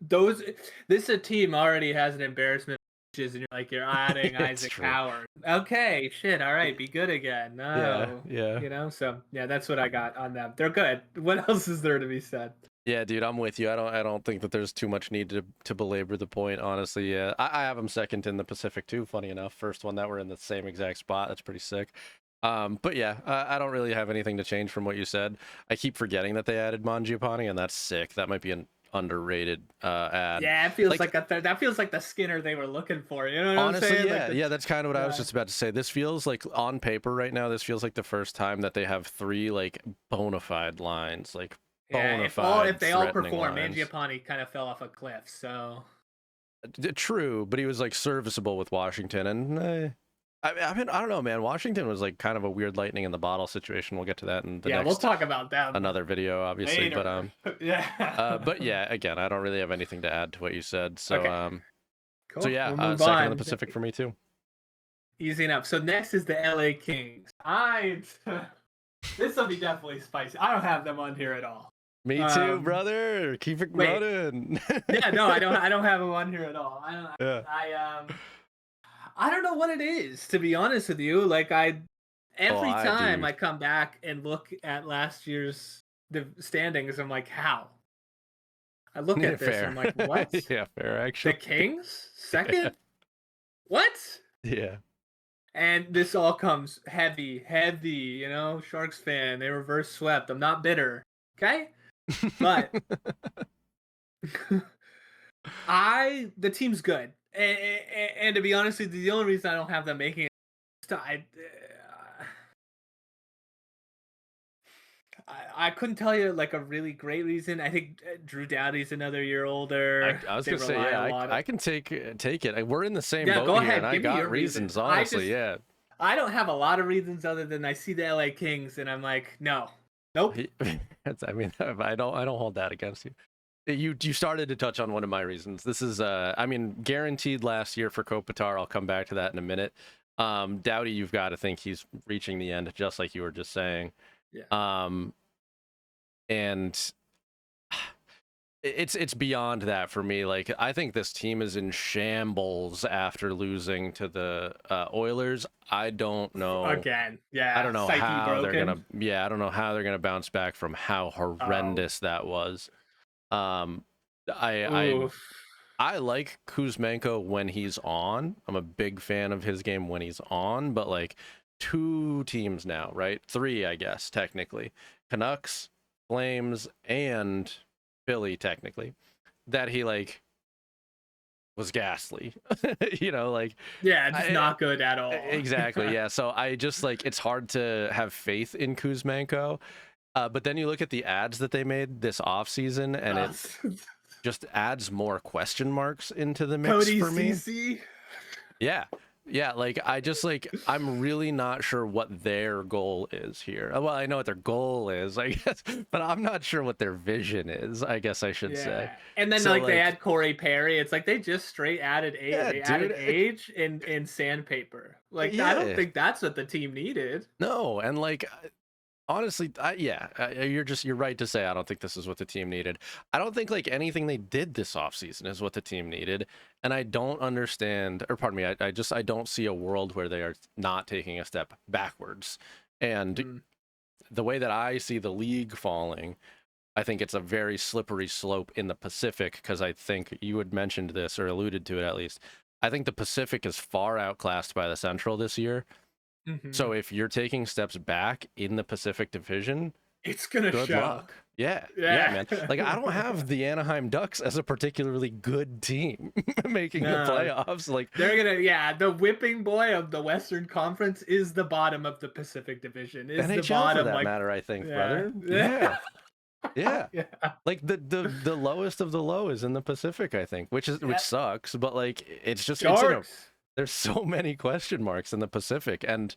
those. This a team already has an embarrassment, and you're like you're adding Isaac Howard. Okay, shit. All right, be good again. No, Yeah. So yeah, that's what I got on them. They're good. What else is there to be said? Yeah, dude, I'm with you. I don't think that there's too much need to belabor the point, honestly. Yeah, I have them second in the Pacific too. Funny enough, first one that we're in the same exact spot. That's pretty sick. But yeah, I don't really have anything to change from what you said. I keep forgetting that they added Mangiapane, and that's sick. That might be an underrated ad. Yeah, it feels like that feels like the Skinner they were looking for. You know what honestly, I'm saying? Yeah, yeah, that's kind of what I was just about to say. This feels like on paper right now. This feels like the first time that they have three like bona fide lines, like if they all perform, Mangiapane kind of fell off a cliff. So true, but he was like serviceable with Washington, and I mean, I don't know, man. Washington was like kind of a weird lightning in the bottle situation. We'll get to that in the next. We'll talk about that another video, obviously. later. But yeah. But yeah, again, I don't really have anything to add to what you said. So cool. So yeah, we'll second in the Pacific for me too. Easy enough. So next is the LA Kings. This will be definitely spicy. I don't have them on here at all. Me too, brother. Keep it running. Yeah, no, I don't have them on here at all. I don't know what it is, to be honest with you. Like every time I come back and look at last year's standings, I'm like, how? I look at this, and I'm like, what? Yeah, fair actually. The Kings second? What? Yeah. And this all comes heavy, you know, Sharks fan. They reverse swept. I'm not bitter, okay? But the team's good. And to be honest with you, the only reason I don't have them making it, I couldn't tell you like a really great reason. I think Drew Doughty's another year older. I was gonna say, I can take it. We're in the same boat go here, ahead. and I got reasons, honestly. I don't have a lot of reasons other than I see the LA Kings and I'm like, no, nope. I mean, I don't hold that against you. You started to touch on one of my reasons. This is I mean, guaranteed last year for Kopitar. I'll come back to that in a minute. Doughty, you've got to think he's reaching the end, just like you were just saying. Yeah. And It's beyond that for me. Like, I think this team is in shambles after losing to the Oilers. I don't know. Again, I yeah, don't know psyche how they're broken. gonna. Yeah, I don't know how they're gonna bounce back from how Oh, horrendous that was. Um, I I oof. I like Kuzmenko when he's on. I'm a big fan of his game when he's on. But like, two teams now, right? Three, I guess technically. Canucks, Flames, and Philly technically. That he like was ghastly. Like Yeah, just I not good at all. exactly, yeah. So I just like it's hard to have faith in Kuzmenko. But then you look at the ads that they made this offseason, and Uh, it just adds more question marks into the mix Cody for me. CC. Yeah. Yeah, like I just like I'm really not sure what their goal is here. Well, I know what their goal is, I guess, but I'm not sure what their vision is, I guess I should say. Yeah, and then So like they like, add Corey Perry. It's like they just straight added yeah, they added dude. age in sandpaper. Like I don't Yeah. think that's what the team needed. No, and like honestly, you're right to say I don't think this is what the team needed. I don't think like anything they did this offseason is what the team needed, and I don't understand, or pardon me, I don't see a world where they are not taking a step backwards. And Mm. the way that I see the league falling, I think it's a very slippery slope in the Pacific, because I think you had mentioned this or alluded to it at least. I think the Pacific is far outclassed by the Central this year. Hmm. So if you're taking steps back in the Pacific Division, It's gonna good show. luck. Yeah, yeah, Yeah. man. Like I don't have the Anaheim Ducks as a particularly good team making the No, playoffs. Like they're gonna. Yeah, the whipping boy of the Western Conference is the bottom of the Pacific Division. Is the NHL for bottom that like? matter, I think, Yeah. brother. Yeah. Yeah. Yeah. Like the lowest of the low is in the Pacific, I think, which Yeah. sucks, but like it's in a Sharks. there's so many question marks in the Pacific, and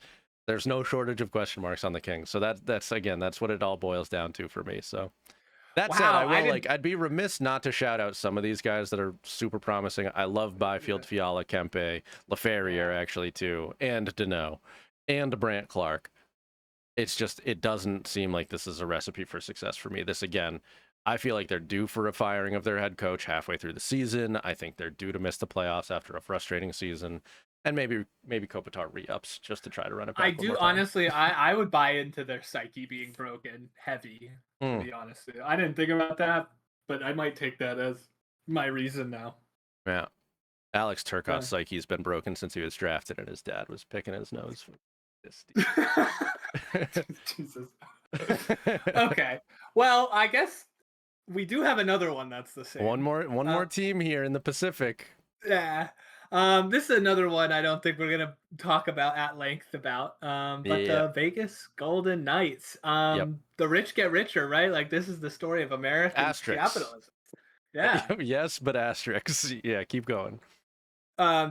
there's no shortage of question marks on the Kings. So that's what it all boils down to for me. So that said, Wow, I didn't. I'd be remiss not to shout out some of these guys that are super promising. I love Byfield, Yeah. Fiala, Kempe, LaFerriere actually too, and Deneau, and Brant Clark. It's just it doesn't seem like this is a recipe for success for me. This again, I feel like they're due for a firing of their head coach halfway through the season. I think they're due to miss the playoffs after a frustrating season, and maybe Kopitar re-ups just to try to run it I back one do more time. honestly. I would buy into their psyche being broken heavy. To Hmm. be honest, with you. I didn't think about that, but I might take that as my reason now. Yeah. Alex Turcotte's Uh, psyche's been broken since he was drafted, and his dad was picking his nose for this. Jesus. Okay. Well, I guess we do have another one that's the one same. more team here in the Pacific. Yeah. This is another one I don't think we're gonna talk about at length about. But Yeah. the Vegas Golden Knights. Yep. The rich get richer, right? Like this is the story of American Asterix. capitalism. Yeah. Yes, but asterisks. Yeah, keep going.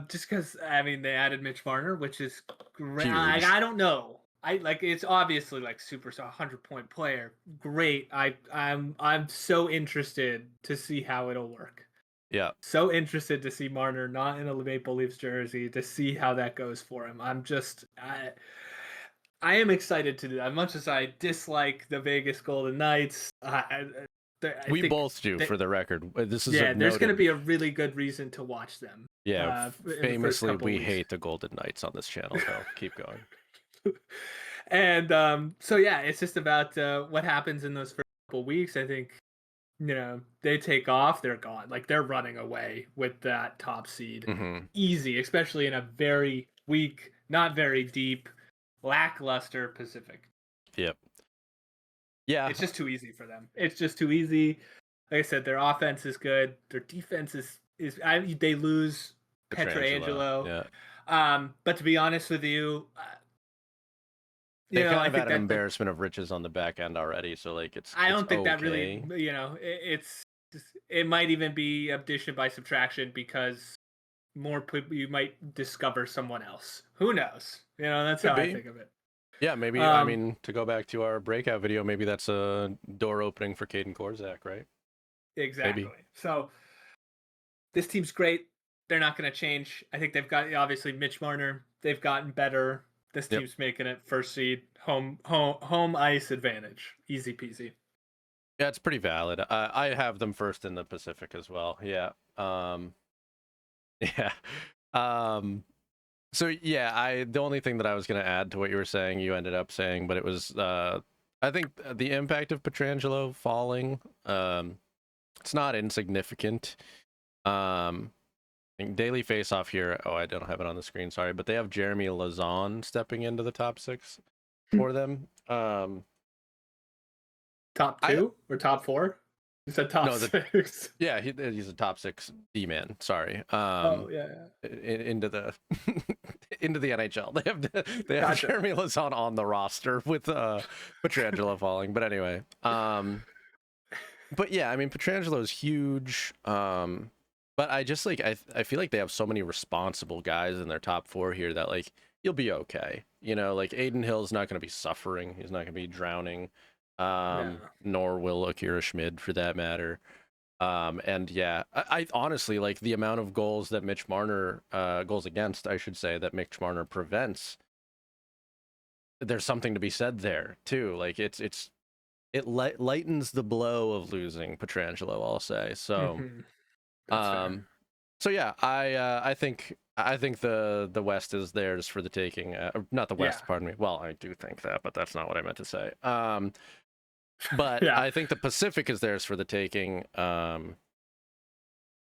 Just because I mean they added Mitch Marner, which is great. Huge. I don't know. I like it's obviously like super 100-point player. Great. I'm so interested to see how it'll work. Yeah. So interested to see Marner not in a Maple Leafs jersey to see how that goes for him. I am excited to do that. As much as I dislike the Vegas Golden Knights, I We think both do, that, for the record. This is a yeah, there's going to noted. be a really good reason to watch them. Yeah, In the first famously, couple we weeks. hate the Golden Knights on this channel, though. Keep going. And so yeah, it's just about what happens in those first couple weeks. I think they take off, they're gone. Like they're running away with that top seed, Hmm. easy, especially in a very weak, not very deep, lackluster Pacific. Yep. Yeah. It's just too easy for them. It's just too easy. Like I said, their offense is good. Their defense they lose Petrangelo. Petrangelo. Yeah. But to be honest with you, They've kind I of think had an that embarrassment of riches on the back end already, so like I it's don't think that really, okay. it might even be addition by subtraction because more people you might discover someone else. Who knows? That's Could how I be. think of it. Yeah, maybe. I Um, mean, to go back to our breakout video, maybe that's a door opening for Caden Korzak, right? exactly. Maybe. So this team's great. They're not going to change. I think they've got obviously Mitch Marner. They've gotten better. This Yep. team's making it first seed, home ice advantage, easy peasy. Yeah, it's pretty valid. I have them first in the Pacific as well. Yeah. Yeah. Um, so yeah, the only thing that I was going to add to what you were saying, you ended up saying, but it was I think the impact of Pietrangelo falling, it's not insignificant. Daily face-off here. Oh, I don't have it on the screen. Sorry, but they have Jeremy Lazon stepping into the top 6 for them. Top I 2 or top 4? You said top no, 6. yeah, he's a top 6 D-man. Sorry. Oh yeah. Into the into the NHL. They have Gotcha. Jeremy Lazon on the roster with Pietrangelo falling. But anyway, but yeah, I mean Pietrangelo is huge. But I just like I feel like they have so many responsible guys in their top 4 here that like you'll be okay. You know, like Aiden Hill's not going to be suffering. He's not going to be drowning. Yeah. Nor will Akira Schmid for that matter. And yeah, I honestly like the amount of goals that Mitch Marner, goals against, I should say, that Mitch Marner prevents. There's something to be said there too. Like it lightens the blow of losing Pietrangelo, I'll say. So, That's fair. so yeah, I think the West is theirs for the taking. Not the West, Yeah. pardon me. Well, I do think that, but that's not what I meant to say. But Yeah. I think the Pacific is theirs for the taking. And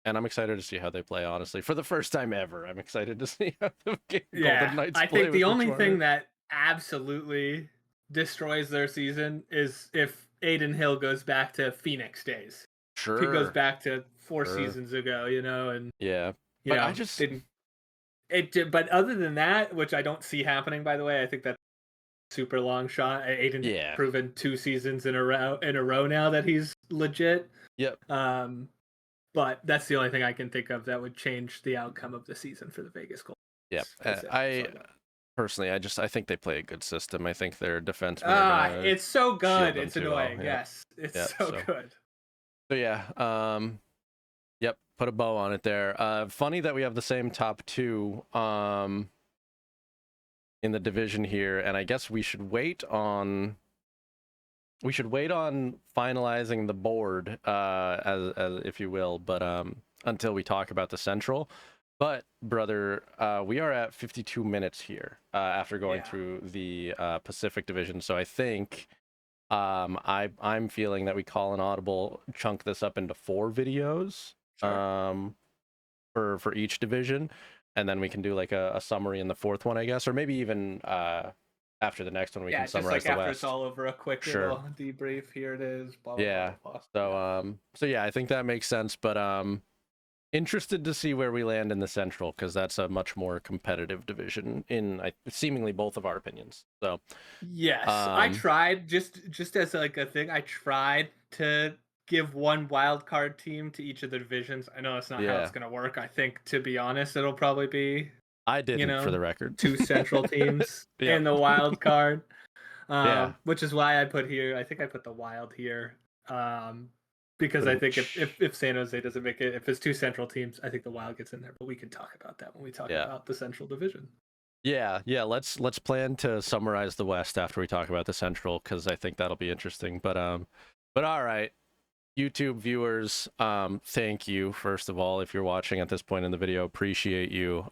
I'm excited to see how they play, honestly. For the first time ever, I'm excited to see how the Golden Knights I play think with the Mitch only Marner. thing that absolutely destroys their season is if Aiden Hill goes back to Phoenix days. Sure. If he goes back to 4 Sure. seasons ago, you know, and yeah. you But know, I just didn't it did, but other than that, which I don't see happening by the way, I think that's a super long shot. Aiden's yeah. proven 2 seasons in a row now that he's legit. Yep. But that's the only thing I can think of that would change the outcome of the season for the Vegas Golden Yep. Knights. I personally, I think they play a good system. I think their defensemen Ah, are gonna it's so good. shield them It's too well. annoying. Yeah. Yes, it's Yep. so good. So yeah. Yep. Put a bow on it there. Funny that we have the same top 2 in the division here, and I guess we should wait on finalizing the board, as if you will, but until we talk about the Central. But brother, we are at 52 minutes here after going through the Pacific Division. So I think I'm feeling that we call an audible, chunk this up into 4 videos, Sure. for each division, and then we can do like a summary in the 4th one, I guess, or maybe even after the next one we can summarize just like the after West. it's all over, a quick little debrief. Here it is. Blah, blah, Yeah. blah, blah. So yeah, I think that makes sense. But interested to see where we land in the Central, because that's a much more competitive division in seemingly both of our opinions. So yes, I tried just as like a thing. I tried to give one wild card team to each of the divisions. I know that's not how it's gonna work. I think, to be honest, it'll probably be I didn't, for the record, 2 Central teams in the wild card. Which is why I put here. I think I put the Wild here. Because I think if San Jose doesn't make it, if it's 2 Central teams, I think the Wild gets in there. But we can talk about that when we talk about the Central Division. Yeah. Let's plan to summarize the West after we talk about the Central, because I think that'll be interesting. But all right, YouTube viewers, thank you first of all. If you're watching at this point in the video, appreciate you.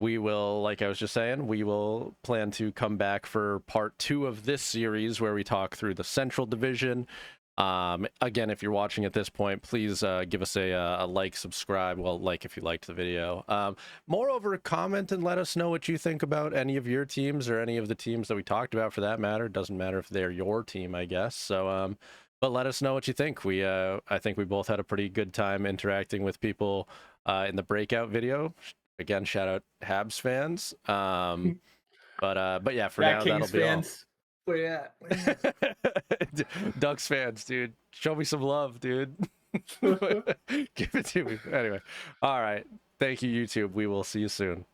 We will, like I was just saying, we will plan to come back for part 2 of this series where we talk through the Central Division. Again, if you're watching at this point, please give us a like, subscribe. Well, like if you liked the video. Moreover, comment and let us know what you think about any of your teams or any of the teams that we talked about, for that matter. It doesn't matter if they're your team, I guess. So, but let us know what you think. I think we both had a pretty good time interacting with people in the breakout video. Again, shout out Habs fans. But yeah, for now, Kings that'll be fans. all. Where you at? Ducks fans, dude. Show me some love, dude. Give it to me. Anyway. All right. Thank you, YouTube. We will see you soon.